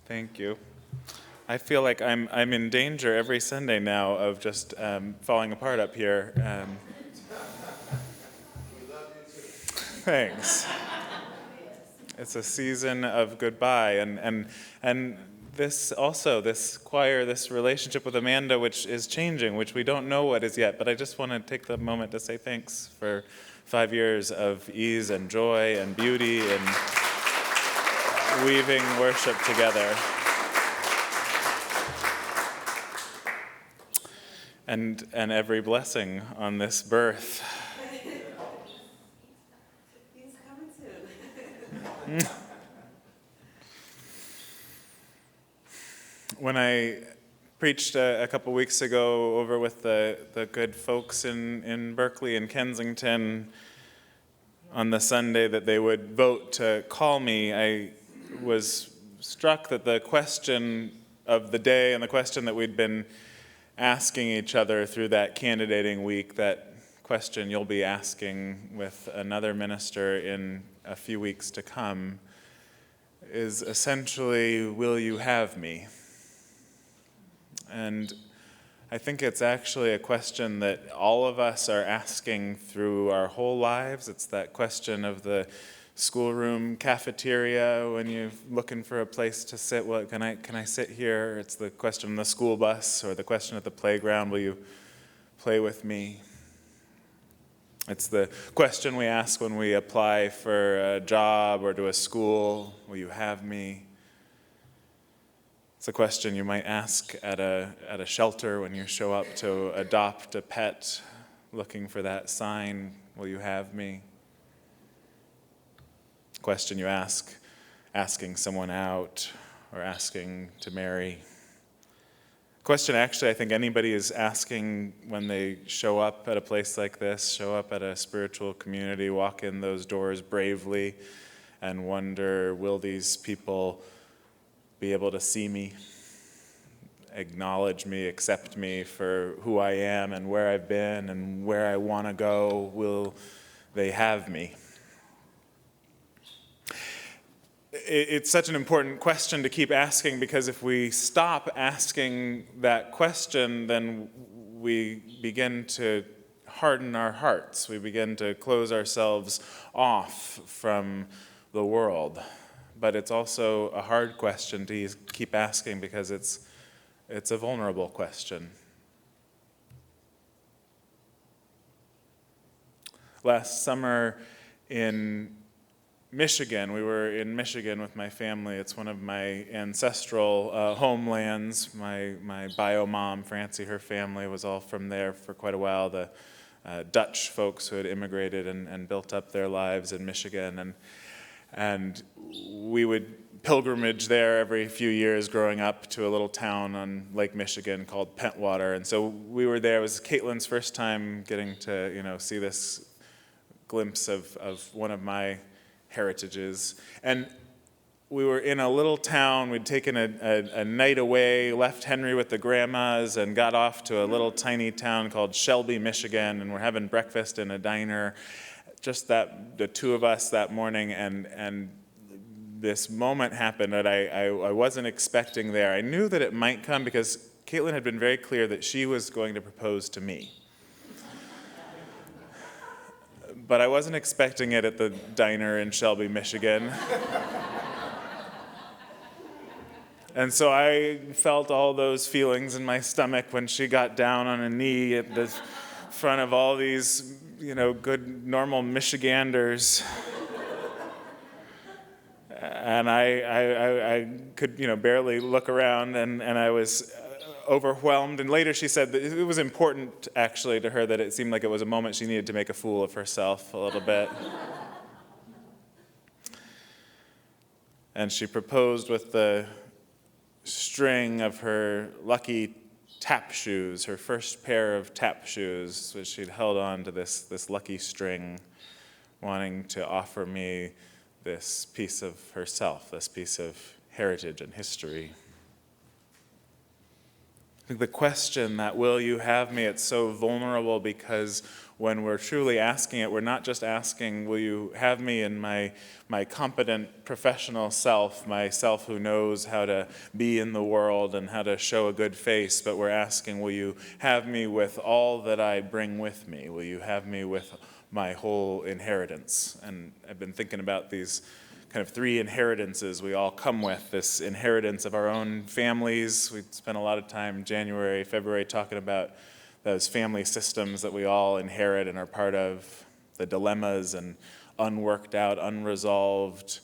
Thank you. I feel like I'm in danger every Sunday now of just falling apart up here. Thanks. It's a season of goodbye, and this choir, this relationship with Amanda, which is changing, which we don't know what is yet. But I just want to take the moment to say thanks for 5 years of ease and joy and beauty and weaving worship together. And every blessing on this birth. He's coming soon. When I preached a couple weeks ago over with the good folks in Berkeley and Kensington on the Sunday that they would vote to call me, I was struck that the question of the day and the question that we'd been asking each other through that candidating week, that question you'll be asking with another minister in a few weeks to come, is essentially, will you have me? And I think it's actually a question that all of us are asking through our whole lives. It's that question of the schoolroom cafeteria when you're looking for a place to sit. Well, can I sit here? It's the question on the school bus or the question at the playground. Will you play with me? It's the question we ask when we apply for a job or to a school. Will you have me? It's a question you might ask at a shelter when you show up to adopt a pet, looking for that sign, will you have me? Question you ask asking someone out or asking to marry. Question actually I think anybody is asking when they show up at a place like this, show up at a spiritual community, walk in those doors bravely and wonder, will these people be able to see me, acknowledge me, accept me for who I am and where I've been and where I want to go? Will they have me? It's such an important question to keep asking, because if we stop asking that question, then we begin to harden our hearts. We begin to close ourselves off from the world. But it's also a hard question to keep asking because it's a vulnerable question. Last summer in Michigan, we were in Michigan with my family. It's one of my ancestral homelands. My bio mom, Francie, her family was all from there for quite a while. The Dutch folks who had immigrated and built up their lives in Michigan. And we would pilgrimage there every few years growing up to a little town on Lake Michigan called Pentwater. And so we were there. It was Caitlin's first time getting to, see this glimpse of one of my heritages. And we were in a little town. We'd taken a night away, left Henry with the grandmas, and got off to a little tiny town called Shelby, Michigan. And we're having breakfast in a diner. Just the two of us that morning, and this moment happened that I wasn't expecting there. I knew that it might come because Caitlin had been very clear that she was going to propose to me. But I wasn't expecting it at the diner in Shelby, Michigan. And so I felt all those feelings in my stomach when she got down on a knee at the front of all these good, normal Michiganders. And I could, barely look around, and I was overwhelmed. And later she said that it was important, actually, to her that it seemed like it was a moment she needed to make a fool of herself a little bit. And she proposed with the string of her lucky tap shoes, her first pair of tap shoes, which she'd held on to this lucky string, wanting to offer me this piece of herself, this piece of heritage and history. I think the question that will you have me, it's so vulnerable because when we're truly asking it, we're not just asking, will you have me in my competent professional self, my self who knows how to be in the world and how to show a good face, but we're asking, will you have me with all that I bring with me? Will you have me with my whole inheritance? And I've been thinking about these kind of three inheritances we all come with. This inheritance of our own families. We spent a lot of time January, February talking about those family systems that we all inherit and are part of, the dilemmas and unworked out, unresolved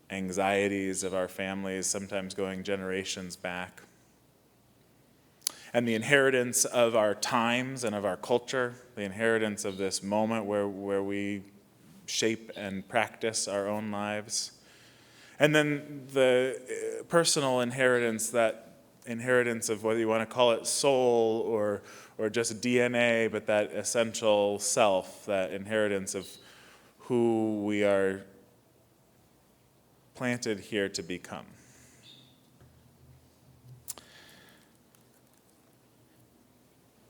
anxieties of our families, sometimes going generations back. And the inheritance of our times and of our culture, the inheritance of this moment where we shape and practice our own lives. And then the personal inheritance, that inheritance of whether you want to call it soul or just DNA, but that essential self, that inheritance of who we are planted here to become.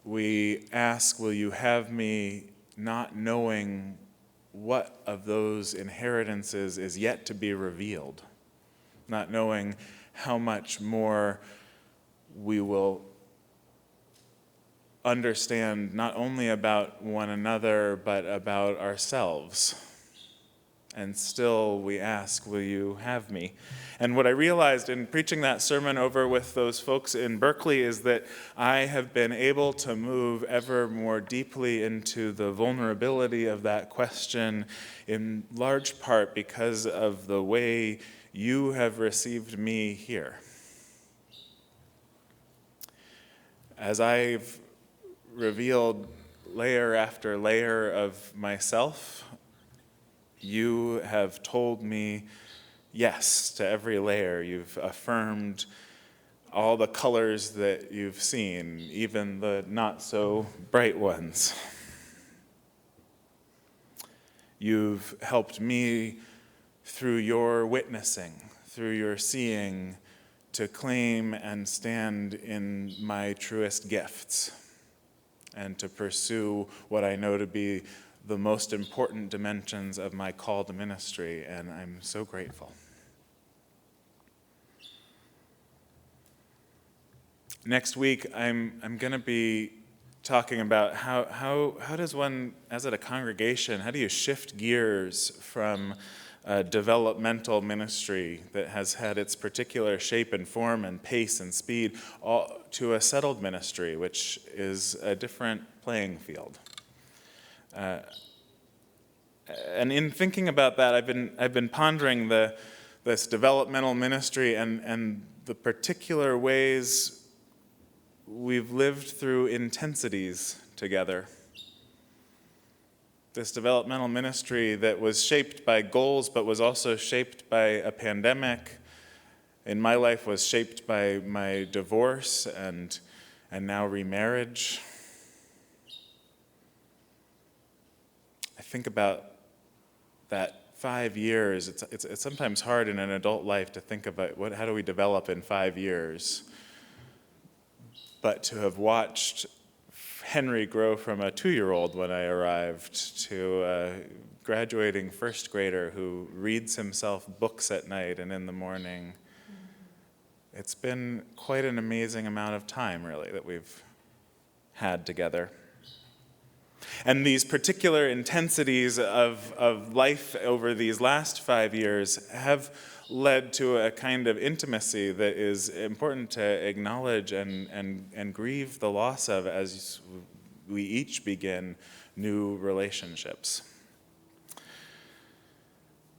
We ask, will you have me, not knowing what of those inheritances is yet to be revealed, not knowing how much more we will understand not only about one another, but about ourselves. And still we ask, will you have me? And what I realized in preaching that sermon over with those folks in Berkeley is that I have been able to move ever more deeply into the vulnerability of that question, in large part because of the way you have received me here. As I've revealed layer after layer of myself, you have told me yes to every layer. You've affirmed all the colors that you've seen, even the not so bright ones. You've helped me through your witnessing, through your seeing, to claim and stand in my truest gifts and to pursue what I know to be the most important dimensions of my call to ministry, and I'm so grateful. Next week, I'm going to be talking about how does one, as a congregation, how do you shift gears from a developmental ministry that has had its particular shape and form and pace and speed to a settled ministry, which is a different playing field. And in thinking about that, I've been pondering this developmental ministry and the particular ways we've lived through intensities together. This developmental ministry that was shaped by goals, but was also shaped by a pandemic. In my life, was shaped by my divorce and now remarriage. I think about that 5 years. It's sometimes hard in an adult life to think about how do we develop in 5 years. But to have watched Henry grow from a 2-year-old when I arrived to a graduating first grader who reads himself books at night and in the morning, it's been quite an amazing amount of time, really, that we've had together. And these particular intensities of life over these last 5 years have led to a kind of intimacy that is important to acknowledge and grieve the loss of as we each begin new relationships.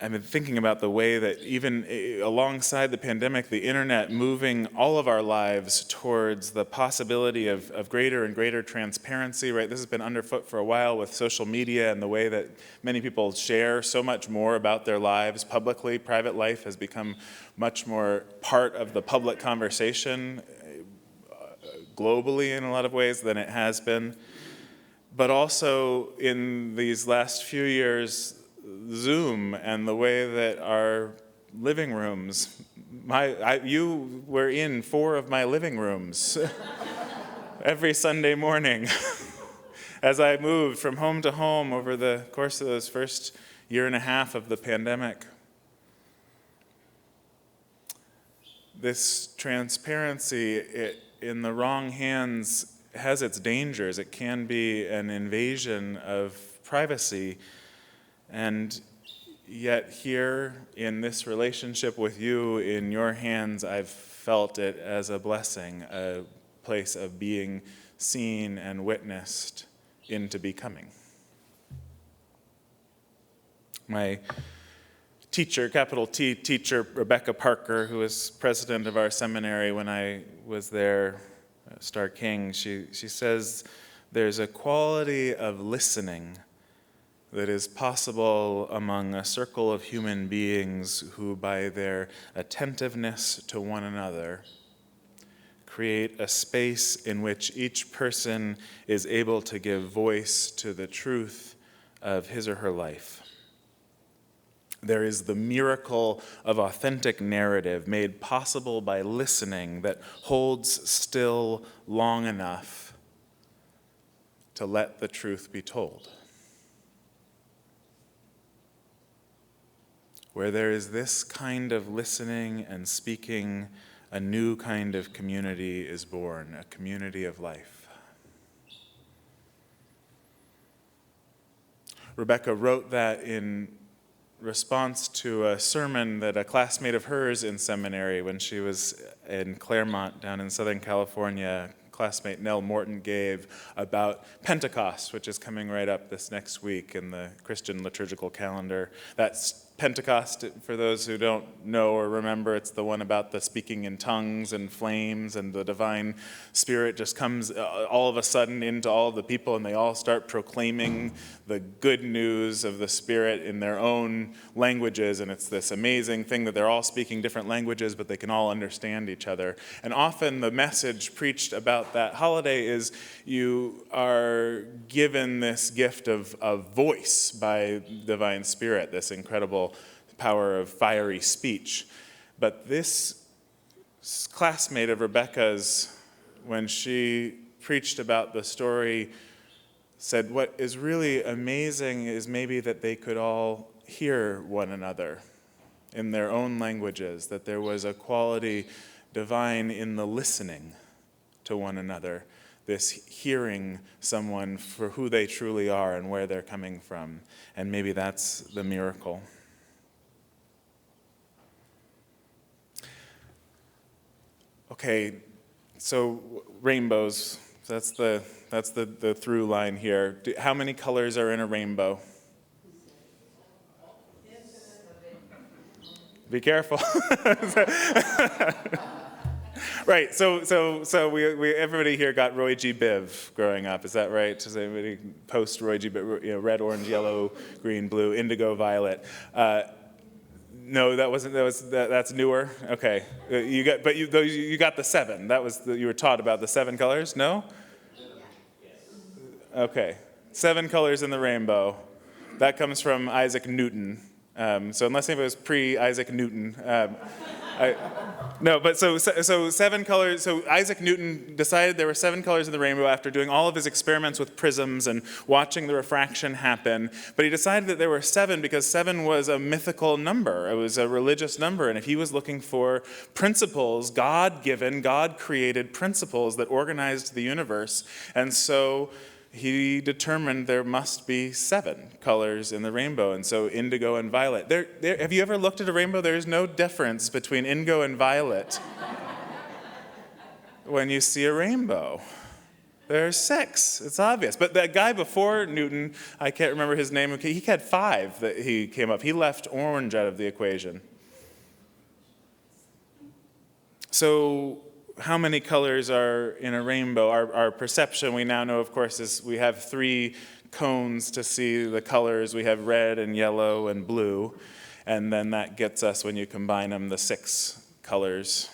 I've been thinking about the way that even alongside the pandemic, the internet moving all of our lives towards the possibility of greater and greater transparency, right? This has been underfoot for a while with social media and the way that many people share so much more about their lives publicly. Private life has become much more part of the public conversation globally in a lot of ways than it has been. But also in these last few years, Zoom and the way that our living rooms, you were in 4 of my living rooms every Sunday morning as I moved from home to home over the course of those first year and a half of the pandemic. This transparency, in the wrong hands, has its dangers. It can be an invasion of privacy. And yet here, in this relationship with you, in your hands, I've felt it as a blessing, a place of being seen and witnessed into becoming. My teacher, capital T teacher, Rebecca Parker, who was president of our seminary when I was there, Star King, she says there's a quality of listening that is possible among a circle of human beings who, by their attentiveness to one another, create a space in which each person is able to give voice to the truth of his or her life. There is the miracle of authentic narrative made possible by listening that holds still long enough to let the truth be told. Where there is this kind of listening and speaking, a new kind of community is born, a community of life. Rebecca wrote that in response to a sermon that a classmate of hers in seminary when she was in Claremont down in Southern California, classmate Nell Morton gave about Pentecost, which is coming right up this next week in the Christian liturgical calendar. That's Pentecost, for those who don't know or remember, it's the one about the speaking in tongues and flames, and the divine spirit just comes all of a sudden into all of the people, and they all start proclaiming the good news of the Spirit in their own languages, and it's this amazing thing that they're all speaking different languages, but they can all understand each other. And often the message preached about that holiday is you are given this gift of voice by divine Spirit, this incredible power of fiery speech. But this classmate of Rebecca's, when she preached about the story, said what is really amazing is maybe that they could all hear one another in their own languages, that there was a quality divine in the listening to one another, this hearing someone for who they truly are and where they're coming from. And maybe that's the miracle. Okay, so rainbows, that's the through line here. How many colors are in a rainbow? Be careful. Right, so we everybody here got Roy G. Biv growing up, is that right? Does anybody post Roy G. Biv, red, orange, yellow, green, blue, indigo, violet? No, that's newer. Okay, you got the 7. You were taught about the 7 colors. No? Okay, 7 colors in the rainbow. That comes from Isaac Newton. So unless anybody was pre-Isaac Newton, so 7 colors. So Isaac Newton decided there were 7 colors in the rainbow after doing all of his experiments with prisms and watching the refraction happen. But he decided that there were 7 because 7 was a mythical number. It was a religious number. And if he was looking for principles, God-given, God-created principles that organized the universe, and so he determined there must be 7 colors in the rainbow, and so indigo and violet. Have you ever looked at a rainbow? There's no difference between indigo and violet when you see a rainbow. There's 6. It's obvious. But that guy before Newton, I can't remember his name, he had 5 that he came up. He left orange out of the equation. So how many colors are in a rainbow? Our perception, we now know, of course, is we have 3 cones to see the colors. We have red and yellow and blue, and then that gets us, when you combine them, the 6 colors.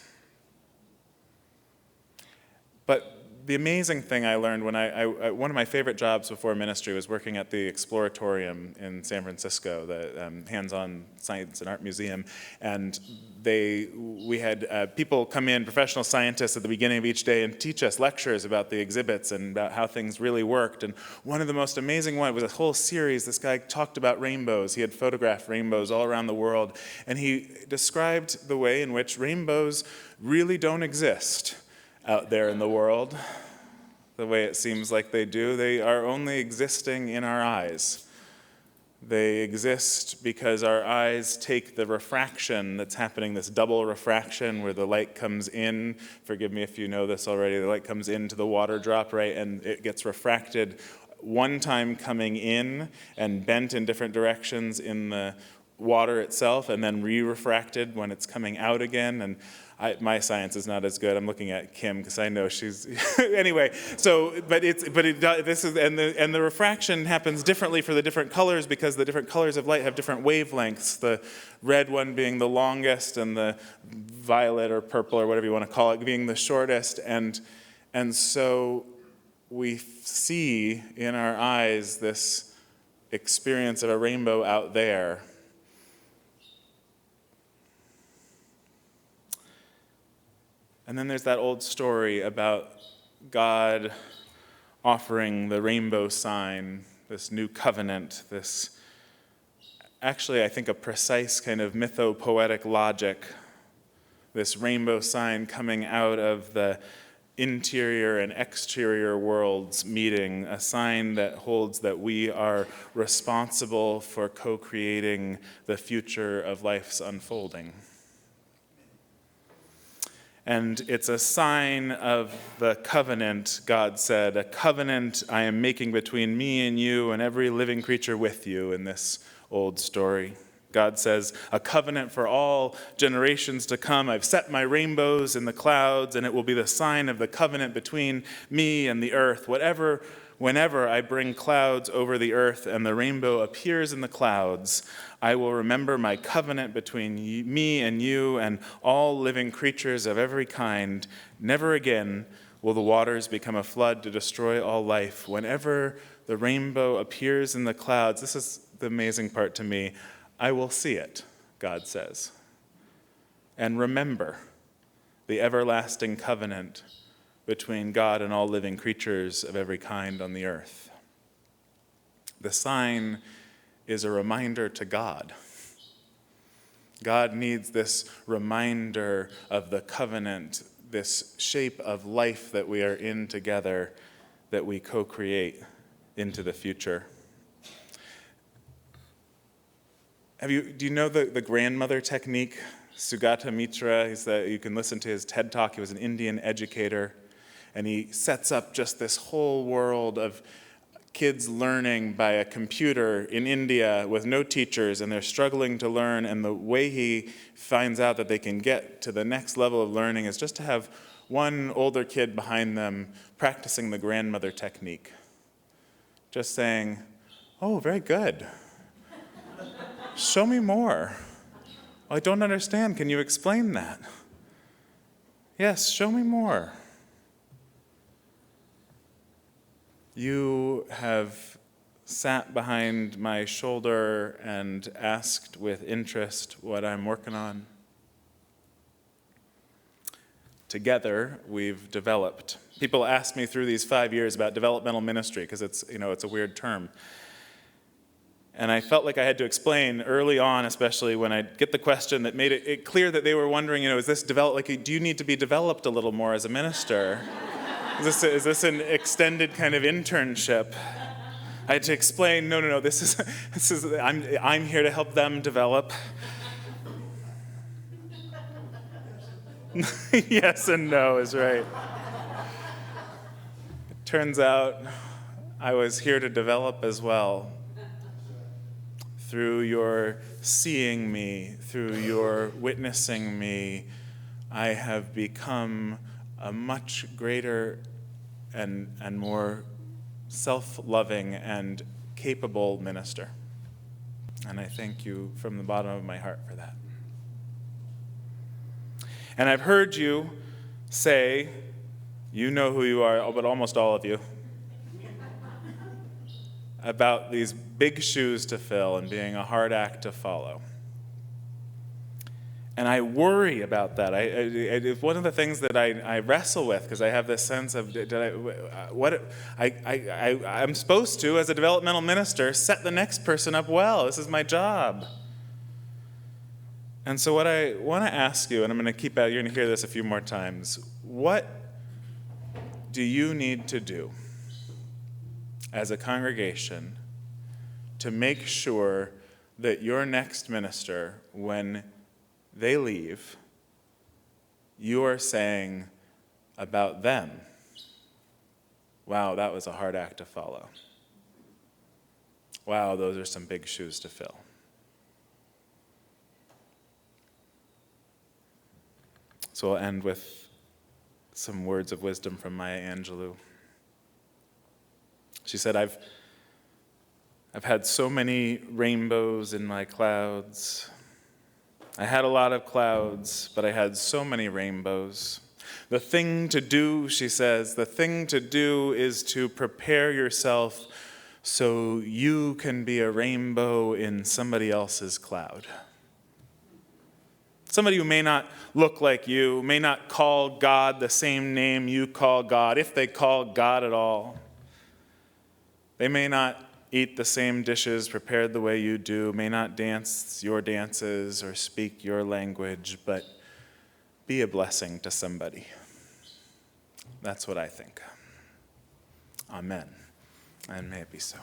But the amazing thing I learned when one of my favorite jobs before ministry was working at the Exploratorium in San Francisco, the hands-on science and art museum. And we had people come in, professional scientists at the beginning of each day, and teach us lectures about the exhibits and about how things really worked. And one of the most amazing ones was a whole series. This guy talked about rainbows. He had photographed rainbows all around the world. And he described the way in which rainbows really don't exist out there in the world, the way it seems like they do. They are only existing in our eyes. They exist because our eyes take the refraction that's happening, this double refraction where the light comes in. Forgive me if you know this already. The light comes into the water drop, right, and it gets refracted one time coming in and bent in different directions in the water itself, and then re-refracted when it's coming out again. And my science is not as good. I'm looking at Kim because I know she's anyway. So, the refraction happens differently for the different colors because the different colors of light have different wavelengths. The red one being the longest, and the violet or purple or whatever you want to call it being the shortest. And so we see in our eyes this experience of a rainbow out there. And then there's that old story about God offering the rainbow sign, this new covenant, this, actually I think a precise kind of mythopoetic logic, this rainbow sign coming out of the interior and exterior worlds meeting, a sign that holds that we are responsible for co-creating the future of life's unfolding. And it's a sign of the covenant, God said, a covenant I am making between me and you and every living creature with you in this old story. God says, a covenant for all generations to come. I've set my rainbows in the clouds, and it will be the sign of the covenant between me and the earth. Whenever I bring clouds over the earth and the rainbow appears in the clouds, I will remember my covenant between me and you and all living creatures of every kind. Never again will the waters become a flood to destroy all life. Whenever the rainbow appears in the clouds, this is the amazing part to me, I will see it, God says, and remember the everlasting covenant between God and all living creatures of every kind on the earth. The sign is a reminder to God. God needs this reminder of the covenant, this shape of life that we are in together, that we co-create into the future. Do you know the grandmother technique? Sugata Mitra, you can listen to his TED Talk. He was an Indian educator, and he sets up just this whole world of kids learning by a computer in India with no teachers, and they're struggling to learn, and the way he finds out that they can get to the next level of learning is just to have one older kid behind them practicing the grandmother technique. Just saying, oh, very good. Show me more. I don't understand. Can you explain that? Yes, show me more. You have sat behind my shoulder and asked with interest what I'm working on. Together, we've developed. People ask me through these 5 years about developmental ministry because it's a weird term. And I felt like I had to explain early on, especially when I get the question that made it clear that they were wondering, is this do you need to be developed a little more as a minister? Is this an extended kind of internship? I had to explain, no, this is I'm here to help them develop. Yes and no is right. It turns out I was here to develop as well. Through your seeing me, through your witnessing me, I have become a much greater and more self-loving and capable minister. And I thank you from the bottom of my heart for that. And I've heard you say You know who you are, but almost all of you, about these big shoes to fill and being a hard act to follow. And I worry about that. It's one of the things that I wrestle with, because I have this sense of, I'm supposed to, as a developmental minister, set the next person up well. This is my job. And so what I want to ask you, and I'm going to keep out, you're going to hear this a few more times, what do you need to do as a congregation to make sure that your next minister, when they leave, you are saying about them, wow, that was a hard act to follow. Wow, those are some big shoes to fill. So I'll end with some words of wisdom from Maya Angelou. She said, I've had so many rainbows in my clouds. I had a lot of clouds, but I had so many rainbows. The thing to do, she says, the thing to do is to prepare yourself so you can be a rainbow in somebody else's cloud. Somebody who may not look like you, may not call God the same name you call God, if they call God at all. They may not eat the same dishes prepared the way you do, may not dance your dances or speak your language, but be a blessing to somebody. That's what I think. Amen. And may it be so.